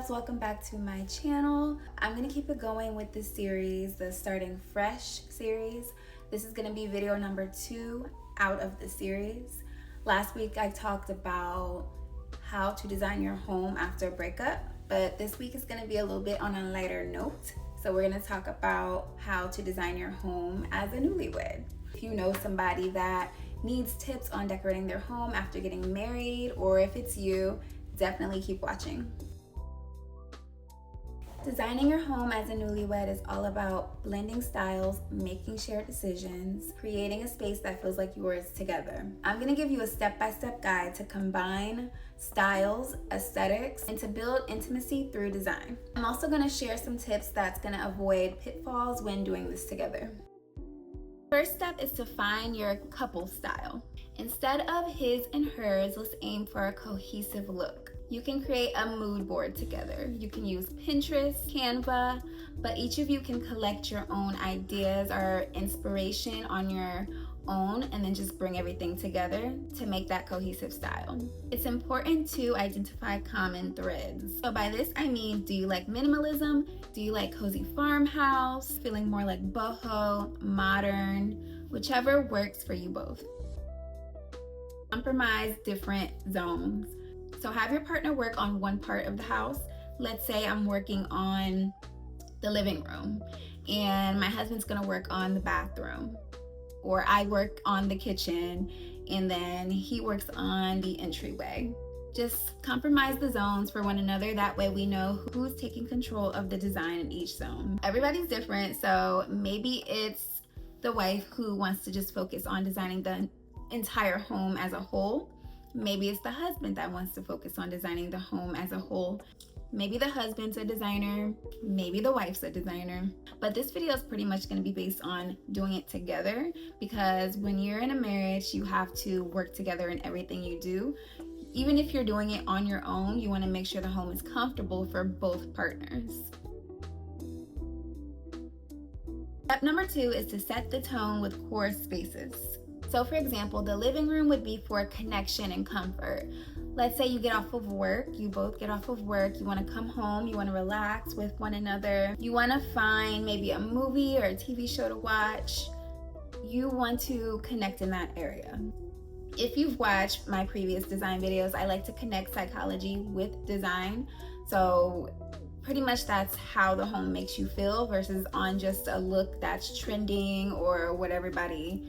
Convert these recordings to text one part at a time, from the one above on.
loves, welcome back to my channel. I'm gonna keep it going with this series, the Starting Fresh series. This is gonna be video number 2 out of the series. Last week I talked about how to design your home after a breakup, but this week is gonna be a little bit on a lighter note. So we're gonna talk about how to design your home as a newlywed. If you know somebody that needs tips on decorating their home after getting married, or if it's you, definitely keep watching. Designing your home as a newlywed is all about blending styles, making shared decisions, creating a space that feels like yours together. I'm gonna give you a step-by-step guide to combine styles, aesthetics, and to build intimacy through design. I'm also gonna share some tips that's gonna avoid pitfalls when doing this together. First step is to find your couple style. Instead of his and hers, let's aim for a cohesive look. You can create a mood board together. You can use Pinterest, Canva, but each of you can collect your own ideas or inspiration on your own and then just bring everything together to make that cohesive style. It's important to identify common threads. So by this I mean, do you like minimalism? Do you like cozy farmhouse? Feeling more like boho, modern, whichever works for you both. Compromise different zones. So have your partner work on one part of the house. Let's say I'm working on the living room and my husband's gonna work on the bathroom. Or I work on the kitchen and then he works on the entryway. Just compromise the zones for one another. That way we know who's taking control of the design in each zone. Everybody's different, so maybe it's the wife who wants to just focus on designing the entire home as a whole. Maybe it's the husband that wants to focus on designing the home as a whole. Maybe the husband's a designer, maybe the wife's a designer. But this video is pretty much going to be based on doing it together, because when you're in a marriage, you have to work together in everything you do. Even if you're doing it on your own, you want to make sure the home is comfortable for both partners. Step number 2 is to set the tone with core spaces. So for example, the living room would be for connection and comfort. Let's say you get off of work, you both get off of work, you wanna come home, you wanna relax with one another, you wanna find maybe a movie or a TV show to watch. You want to connect in that area. If you've watched my previous design videos, I like to connect psychology with design. So pretty much that's how the home makes you feel versus on just a look that's trending or what everybody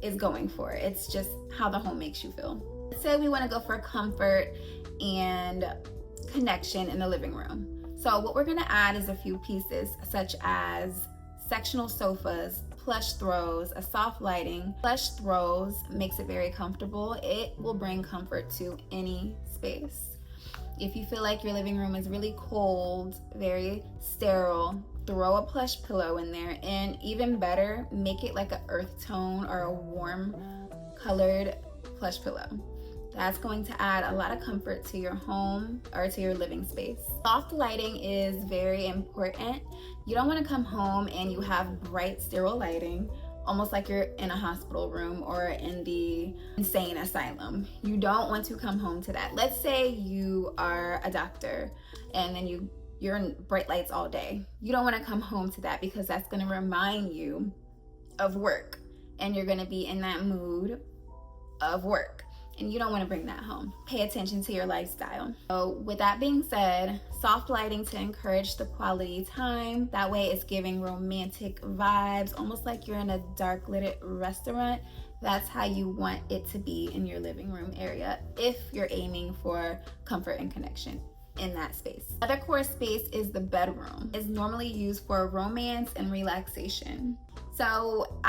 is going for. It's just how the home makes you feel. Let's say we want to go for comfort and connection in the living room. So what we're going to add is a few pieces such as sectional sofas, plush throws, a soft lighting. Plush throws makes it very comfortable. It will bring comfort to any space. If you feel like your living room is really cold, very sterile, throw a plush pillow in there, and even better, make it like an earth tone or a warm colored plush pillow. That's going to add a lot of comfort to your home or to your living space. Soft lighting is very important. You don't want to come home and you have bright sterile lighting, almost like you're in a hospital room or in the insane asylum. You don't want to come home to that. Let's say you are a doctor and then you're in bright lights all day. You don't want to come home to that because that's going to remind you of work and you're going to be in that mood of work and you don't want to bring that home. Pay attention to your lifestyle. So with that being said, soft lighting to encourage the quality time. That way it's giving romantic vibes, almost like you're in a dark lit restaurant. That's how you want it to be in your living room area if you're aiming for comfort and connection in that space. Other core space is the bedroom. It's normally used for romance and relaxation. So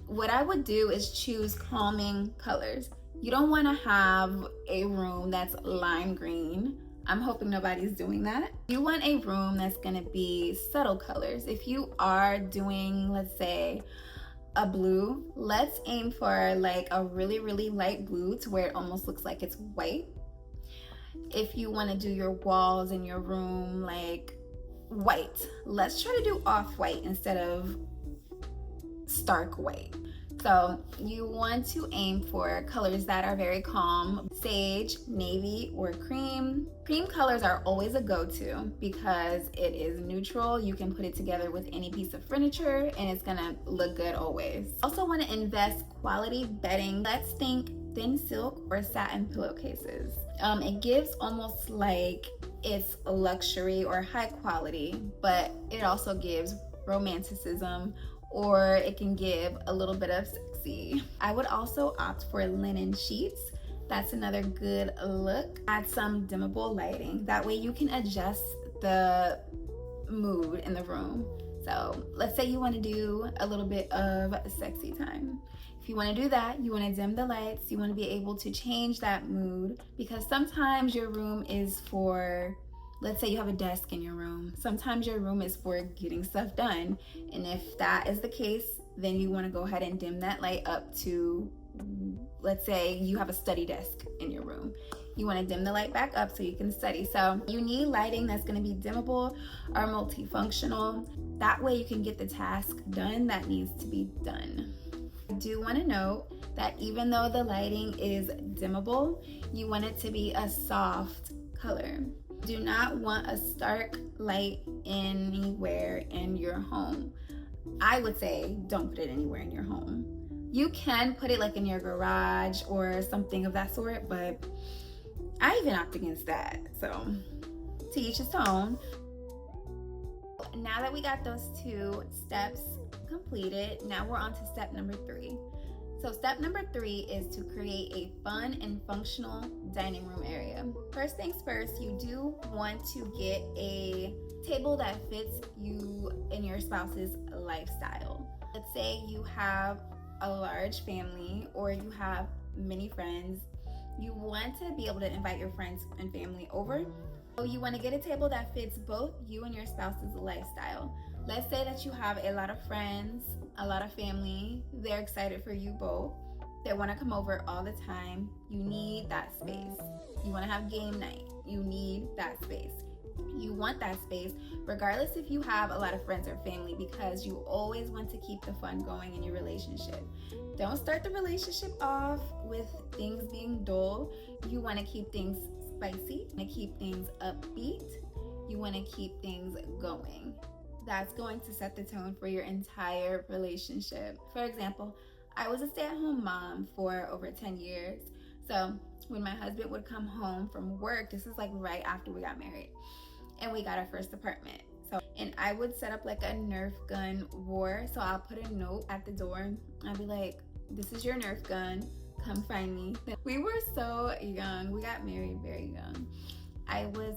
what I would do is choose calming colors. You don't want to have a room that's lime green. I'm hoping nobody's doing that. You want a room that's going to be subtle colors. If you are doing, let's say, a blue, let's aim for like a really, really light blue to where it almost looks like it's white. If you want to do your walls in your room like white, let's try to do off-white instead of stark white. So you want to aim for colors that are very calm: sage, navy, or cream. Cream colors are always a go-to because it is neutral. You can put it together with any piece of furniture and it's gonna look good always. Also want to invest quality bedding. Let's think thin silk or satin pillowcases. It gives almost like it's a luxury or high quality, but it also gives romanticism, or it can give a little bit of sexy. I would also opt for linen sheets. That's another good look. Add some dimmable lighting. That way you can adjust the mood in the room. So let's say you want to do a little bit of sexy time. If you want to do that, you want to dim the lights. You want to be able to change that mood, because sometimes your room is for, let's say you have a desk in your room. Sometimes your room is for getting stuff done. And if that is the case, then you want to go ahead and dim that light up to, let's say you have a study desk in your room. You want to dim the light back up so you can study. So you need lighting that's going to be dimmable or multifunctional. That way you can get the task done that needs to be done. I do want to note that even though the lighting is dimmable, you want it to be a soft color. Do not want a stark light anywhere in your home. I would say don't put it anywhere in your home. You can put it like in your garage or something of that sort, but I even opt against that. So to each his own. Now that we got those 2 steps completed, now we're on to step number 3. So step number 3 is to create a fun and functional dining room area. First things first, you do want to get a table that fits you and your spouse's lifestyle. Let's say you have a large family or you have many friends. You want to be able to invite your friends and family over. So you want to get a table that fits both you and your spouse's lifestyle. Let's say that you have a lot of friends, a lot of family. They're excited for you both. They want to come over all the time. You need that space. You want to have game night. You need that space. You want that space regardless if you have a lot of friends or family, because you always want to keep the fun going in your relationship. Don't start the relationship off with things being dull. You want to keep things spicy. You want to keep things upbeat. You want to keep things going. That's going to set the tone for your entire relationship. For example, I was a stay-at-home mom for over 10 years. So when my husband would come home from work, this is like right after we got married and we got our first apartment. And I would set up like a Nerf gun war. So I'll put a note at the door. I'll be like, this is your Nerf gun. Come find me. We were so young. We got married very young. I was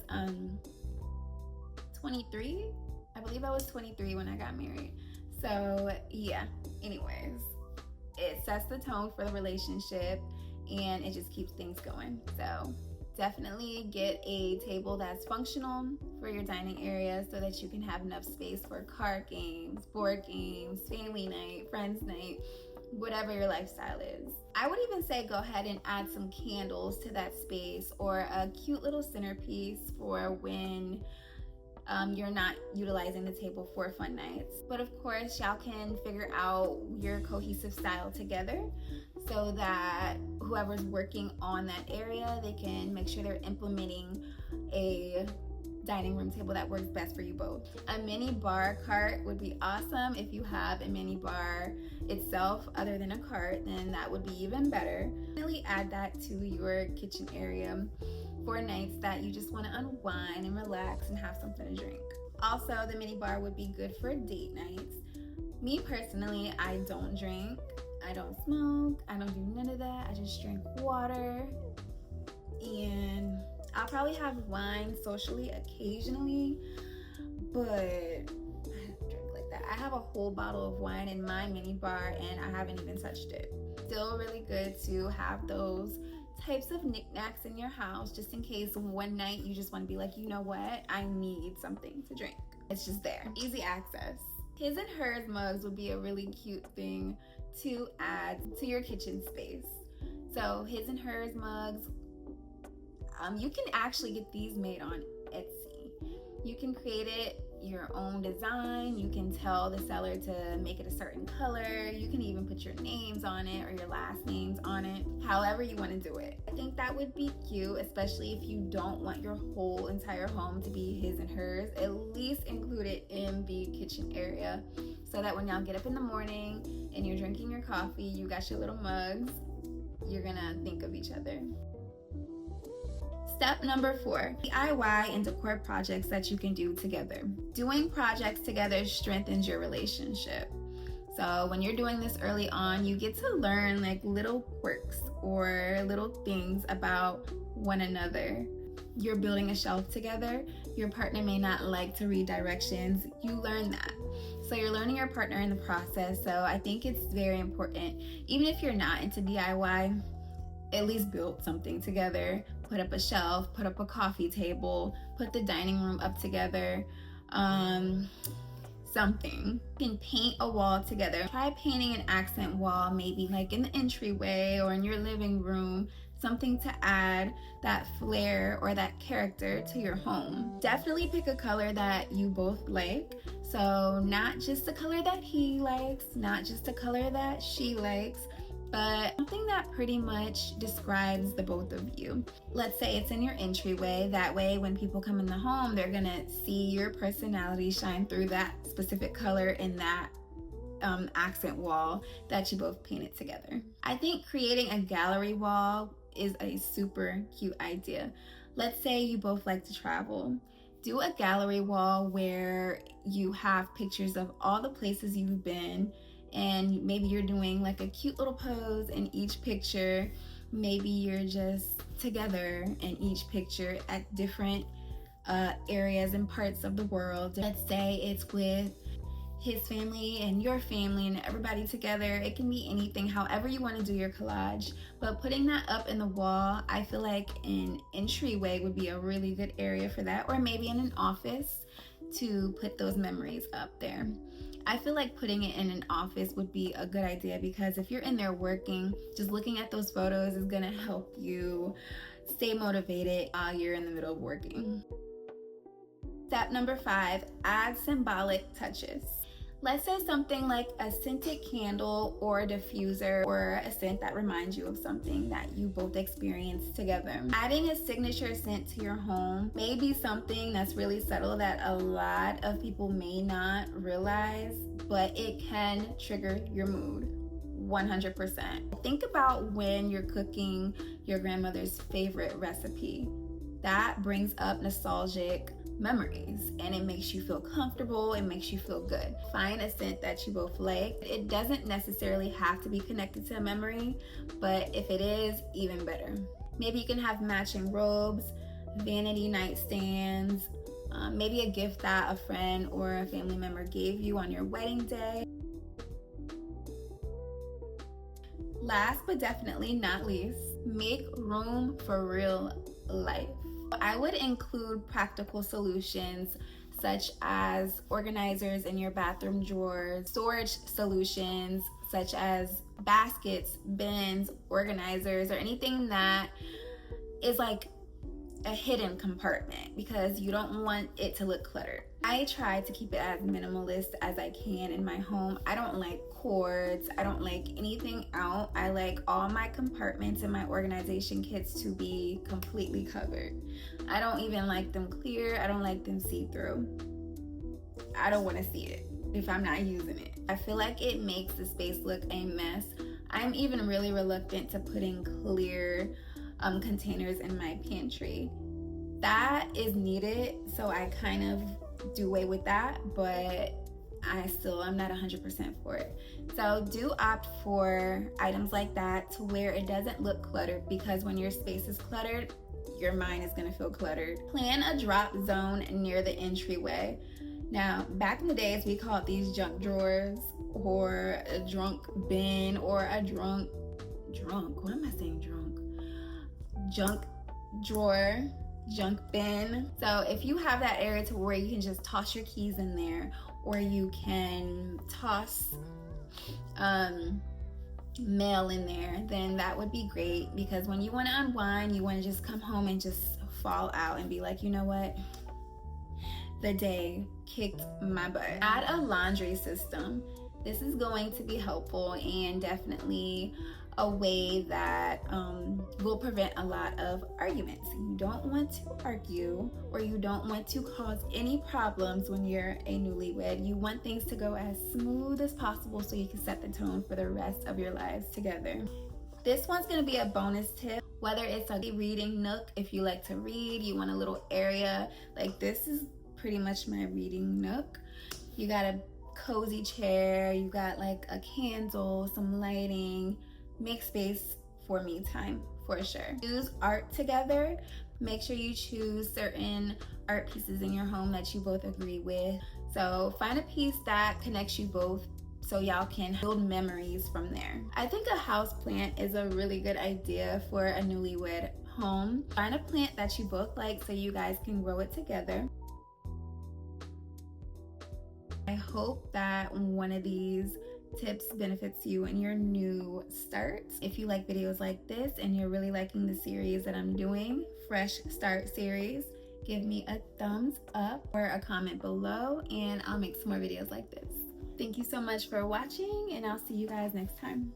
23. I believe I was 23 when I got married. So yeah, anyways, it sets the tone for the relationship and it just keeps things going. So definitely get a table that's functional for your dining area so that you can have enough space for card games, board games, family night, friends night, whatever your lifestyle is. I would even say go ahead and add some candles to that space or a cute little centerpiece for when you're not utilizing the table for fun nights. But of course, y'all can figure out your cohesive style together so that whoever's working on that area, they can make sure they're implementing a dining room table that works best for you both. A mini bar cart would be awesome. If you have a mini bar itself other than a cart, then that would be even better. Really add that to your kitchen area for nights that you just want to unwind and relax and have something to drink. Also, the mini bar would be good for date nights. Me personally, I don't drink, I don't smoke, I don't do none of that. I just drink water, and I'll probably have wine socially occasionally, but I don't drink like that. I have a whole bottle of wine in my mini bar and I haven't even touched it. Still really good to have those types of knickknacks in your house just in case one night you just want to be like, you know what, I need something to drink. It's just there. Easy access. His and hers mugs would be a really cute thing to add to your kitchen space. So his and hers mugs, you can actually get these made on Etsy. You can create it your own design. You can tell the seller to make it a certain color. You can even put your names on it or your last names on it, however you want to do it. I think that would be cute, especially if you don't want your whole entire home to be his and hers. At least include it in the kitchen area so that when y'all get up in the morning and you're drinking your coffee, you got your little mugs, you're gonna think of each other. Step number 4, DIY and decor projects that you can do together. Doing projects together strengthens your relationship. So when you're doing this early on, you get to learn like little quirks or little things about one another. You're building a shelf together. Your partner may not like to read directions. You learn that. So you're learning your partner in the process. So I think it's very important. Even if you're not into DIY, at least build something together. Put up a shelf, put up a coffee table, put the dining room up together, something. You can paint a wall together. Try painting an accent wall, maybe like in the entryway or in your living room, something to add that flair or that character to your home. Definitely pick a color that you both like. So not just the color that he likes, not just a color that she likes, but something that pretty much describes the both of you. Let's say it's in your entryway. That way when people come in the home, they're gonna see your personality shine through that specific color in that accent wall that you both painted together. I think creating a gallery wall is a super cute idea. Let's say you both like to travel. Do a gallery wall where you have pictures of all the places you've been, and maybe you're doing like a cute little pose in each picture. Maybe you're just together in each picture at different areas and parts of the world. Let's say it's with his family and your family and everybody together. It can be anything, however you want to do your collage. But putting that up in the wall, I feel like an entryway would be a really good area for that, or maybe in an office to put those memories up there. I feel like putting it in an office would be a good idea, because if you're in there working, just looking at those photos is gonna help you stay motivated while you're in the middle of working. Step number 5, add symbolic touches. Let's say something like a scented candle or a diffuser or a scent that reminds you of something that you both experienced together. Adding a signature scent to your home may be something that's really subtle that a lot of people may not realize, but it can trigger your mood 100%. Think about when you're cooking your grandmother's favorite recipe. That brings up nostalgic memories and it makes you feel comfortable, it makes you feel good. Find a scent that you both like. It doesn't necessarily have to be connected to a memory, but if it is, even better. Maybe you can have matching robes, vanity nightstands, maybe a gift that a friend or a family member gave you on your wedding day. Last but definitely not least, make room for real life. I would include practical solutions such as organizers in your bathroom drawers, storage solutions such as baskets, bins, organizers, or anything that is like a hidden compartment, because you don't want it to look cluttered. I try to keep it as minimalist as I can in my home. I don't like cords. I don't like anything out. I like all my compartments and my organization kits to be completely covered. I don't even like them clear. I don't like them see-through. I don't want to see it if I'm not using it. I feel like it makes the space look a mess. I'm even really reluctant to putting clear containers in my pantry. That is needed, so I kind of do away with that, but I'm not 100% for it. So do opt for items like that to where it doesn't look cluttered, because when your space is cluttered, your mind is going to feel cluttered. Plan a drop zone near the entryway. Now, back in the days, we called these junk drawers or a drunk bin or a drunk, why am I saying drunk? Junk drawer, junk bin. So if you have that area to where you can just toss your keys in there, or you can toss mail in there, then that would be great, because when you want to unwind, you want to just come home and just fall out and be like, you know what, the day kicked my butt. Add a laundry system. This is going to be helpful and definitely a way that will prevent a lot of arguments. You don't want to argue, or you don't want to cause any problems when you're a newlywed. You want things to go as smooth as possible so you can set the tone for the rest of your lives together. This one's gonna be a bonus tip, whether it's a reading nook, if you like to read, you want a little area, like this is pretty much my reading nook. You got a cozy chair, you got like a candle, some lighting. Make space for me time for sure. Choose art together. Make sure you choose certain art pieces in your home that you both agree with. So find a piece that connects you both so y'all can build memories from there. I think a house plant is a really good idea for a newlywed home. Find a plant that you both like so you guys can grow it together. I hope that one of these tips benefits you in your new start. If you like videos like this and you're really liking the series that I'm doing, Fresh Start series, give me a thumbs up or a comment below and I'll make some more videos like this. Thank you so much for watching and I'll see you guys next time.